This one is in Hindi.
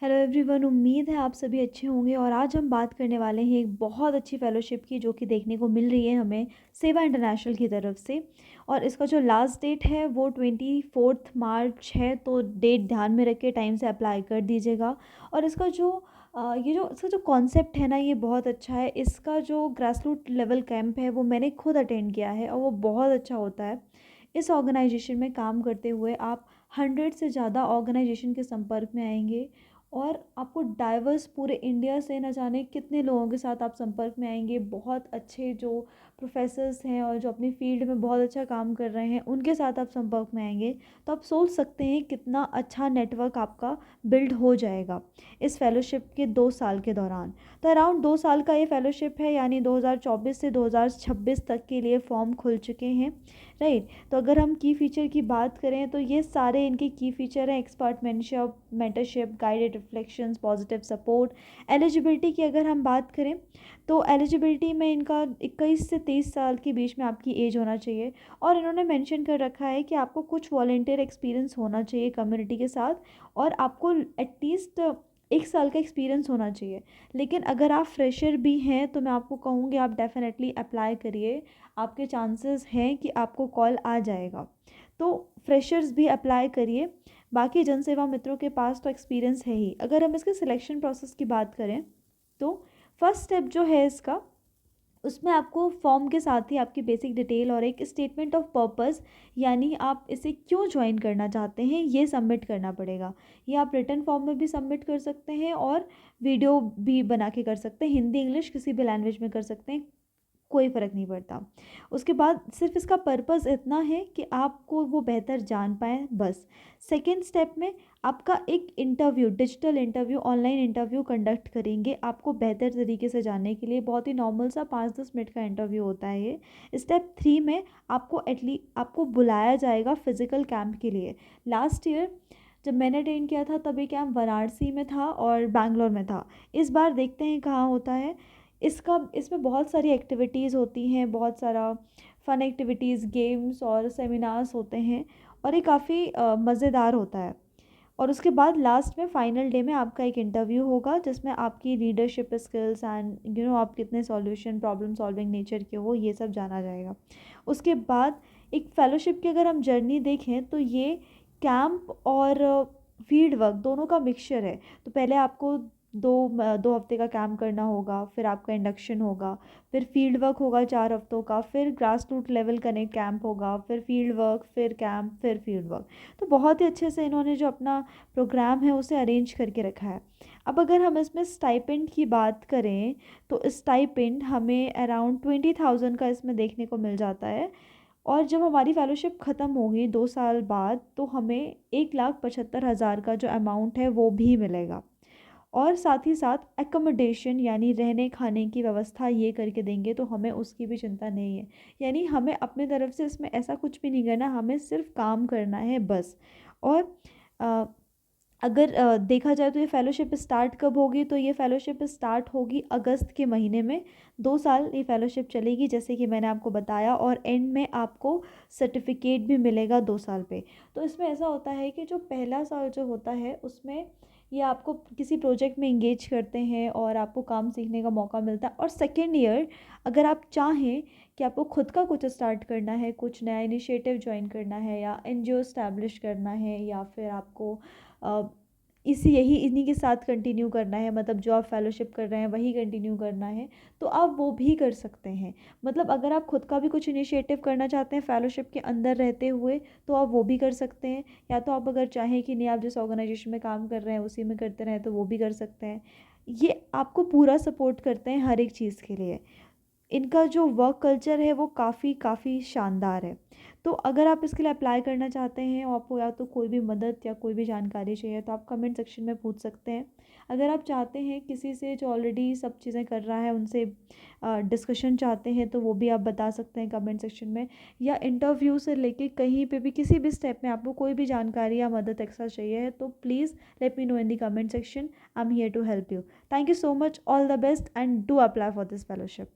हेलो एवरीवन, उम्मीद है आप सभी अच्छे होंगे। और आज हम बात करने वाले हैं एक बहुत अच्छी फेलोशिप की, जो कि देखने को मिल रही है हमें सेवा इंटरनेशनल की तरफ से। और इसका जो लास्ट डेट है वो 24 मार्च है, तो डेट ध्यान में रख के टाइम से अप्लाई कर दीजिएगा। और इसका जो इसका जो कॉन्सेप्ट है ना, ये बहुत अच्छा है। इसका जो ग्रास रूट लेवल कैंप है वो मैंने खुद अटेंड किया है और वो बहुत अच्छा होता है। इस ऑर्गेनाइजेशन में काम करते हुए आप 100 से ज़्यादा ऑर्गेनाइजेशन के संपर्क में आएंगे और आपको डाइवर्स पूरे इंडिया से न जाने कितने लोगों के साथ आप संपर्क में आएंगे। बहुत अच्छे जो प्रोफेसर्स हैं और जो अपनी फील्ड में बहुत अच्छा काम कर रहे हैं, उनके साथ आप संपर्क में आएंगे। तो आप सोच सकते हैं कितना अच्छा नेटवर्क आपका बिल्ड हो जाएगा इस फेलोशिप के 2 साल के दौरान। तो अराउंड 2 साल का ये फेलोशिप है, यानी 2024 से 2026 तक के लिए फॉर्म खुल चुके हैं, राइट। तो अगर हम की फ़ीचर की बात करें तो ये सारे इनके की फ़ीचर हैं: expert mentorship, guided reflections, positive support. Eligibility की अगर हम बात करें तो एलिजिबिलिटी में इनका 21 से 23 साल के बीच में आपकी एज होना चाहिए। और इन्होंने मेंशन कर रखा है कि आपको कुछ वॉलेंटियर एक्सपीरियंस होना चाहिए कम्युनिटी के साथ, और आपको एटलीस्ट 1 साल का एक्सपीरियंस होना चाहिए। लेकिन अगर आप फ्रेशर भी हैं तो मैं आपको कहूँगी आप डेफ़िनेटली अप्लाई करिए। आपके चांसेस हैं कि आपको कॉल आ जाएगा। तो फ्रेशर्स भी अप्लाई करिए। बाकी जनसेवा मित्रों के पास तो एक्सपीरियंस है ही। अगर हम इसके सिलेक्शन प्रोसेस की बात करें तो फर्स्ट स्टेप जो है इसका, उसमें आपको फॉर्म के साथ ही आपकी बेसिक डिटेल और एक स्टेटमेंट ऑफ पर्पस, यानी आप इसे क्यों ज्वाइन करना चाहते हैं, ये सबमिट करना पड़ेगा। ये आप रिटन फॉर्म में भी सबमिट कर सकते हैं और वीडियो भी बना के कर सकते हैं। हिंदी इंग्लिश किसी भी लैंग्वेज में कर सकते हैं, कोई फ़र्क नहीं पड़ता। उसके बाद सिर्फ इसका पर्पस इतना है कि आपको वो बेहतर जान पाएँ, बस। सेकेंड स्टेप में आपका एक interview, digital interview, online interview conduct करेंगे आपको बेहतर तरीके से जानने के लिए। बहुत ही नॉर्मल सा 5-10 मिनट का इंटरव्यू होता है ये। स्टेप 3 में आपको बुलाया जाएगा फिज़िकल कैंप के लिए। लास्ट ईयर जब मैंने अटेंड किया था तब ये कैंप वाराणसी में था और बैंगलोर में था। इस बार देखते हैं कहाँ होता है। इसमें बहुत सारी एक्टिविटीज़ होती हैं, बहुत सारा फ़न एक्टिविटीज़, गेम्स और सेमिनार्स होते हैं, और ये काफ़ी मज़ेदार होता है। और उसके बाद लास्ट में फाइनल डे में आपका एक इंटरव्यू होगा जिसमें आपकी लीडरशिप स्किल्स एंड आप कितने सॉल्यूशन प्रॉब्लम सॉल्विंग नेचर के हो, ये सब जाना जाएगा। उसके बाद एक फेलोशिप की अगर हम जर्नी देखें तो ये कैंप और फील्ड वर्क दोनों का मिक्सचर है। तो पहले आपको 2 हफ्ते का कैंप करना होगा, फिर आपका इंडक्शन होगा, फिर फील्ड वर्क होगा 4 हफ्तों का, फिर grass root level connect camp होगा, फिर फील्ड वर्क, फिर कैंप, फिर फील्ड वर्क। तो बहुत ही अच्छे से इन्होंने जो अपना प्रोग्राम है उसे अरेंज करके रखा है। अब अगर हम इसमें स्टाइपेंड की बात करें तो स्टाइपेंड हमें अराउंड 20,000 का इसमें देखने को मिल जाता है। और जब हमारी फेलोशिप ख़त्म होगी 2 साल बाद तो हमें 1,75,000 का जो अमाउंट है वो भी मिलेगा। और साथ ही साथ एकोमोडेशन, यानी रहने खाने की व्यवस्था ये करके देंगे, तो हमें उसकी भी चिंता नहीं है। यानी हमें अपने तरफ से इसमें ऐसा कुछ भी नहीं करना, हमें सिर्फ काम करना है, बस। और अ, अगर देखा जाए तो ये फ़ेलोशिप स्टार्ट कब होगी, तो ये फ़ेलोशिप स्टार्ट होगी अगस्त के महीने में। 2 साल ये फ़ेलोशिप चलेगी जैसे कि मैंने आपको बताया, और एंड में आपको सर्टिफिकेट भी मिलेगा 2 साल पे। तो इसमें ऐसा होता है कि जो पहला साल जो होता है उसमें ये आपको किसी प्रोजेक्ट में इंगेज करते हैं और आपको काम सीखने का मौका मिलता है। और सेकेंड ईयर अगर आप चाहें कि आपको खुद का कुछ स्टार्ट करना है, कुछ नया इनिशिएटिव ज्वाइन करना है, या एनजीओ स्टैब्लिश करना है, या फिर आपको अ, इन्हीं के साथ कंटिन्यू करना है, मतलब जो आप फेलोशिप कर रहे हैं वही कंटिन्यू करना है, तो आप वो भी कर सकते हैं। मतलब अगर आप खुद का भी कुछ इनिशिएटिव करना चाहते हैं फेलोशिप के अंदर रहते हुए, तो आप वो भी कर सकते हैं। या तो आप अगर चाहें कि नहीं, आप जिस ऑर्गेनाइजेशन में काम कर रहे हैं उसी में करते रहें, तो वो भी कर सकते हैं। ये आपको पूरा सपोर्ट करते हैं हर एक चीज़ के लिए। इनका जो वर्क कल्चर है वो काफ़ी काफ़ी शानदार है। तो अगर आप इसके लिए अप्लाई करना चाहते हैं और आपको या तो कोई भी मदद या कोई भी जानकारी चाहिए तो आप कमेंट सेक्शन में पूछ सकते हैं। अगर आप चाहते हैं किसी से जो ऑलरेडी सब चीज़ें कर रहा है उनसे डिस्कशन चाहते हैं तो वो भी आप बता सकते हैं कमेंट सेक्शन में। या इंटरव्यू से लेके कहीं पे भी किसी भी स्टेप में आपको कोई भी जानकारी या मदद एक्स्ट्रा चाहिए है तो please let me know in the comment section. I am here to help you. Thank you so much, all the best and do apply for this fellowship.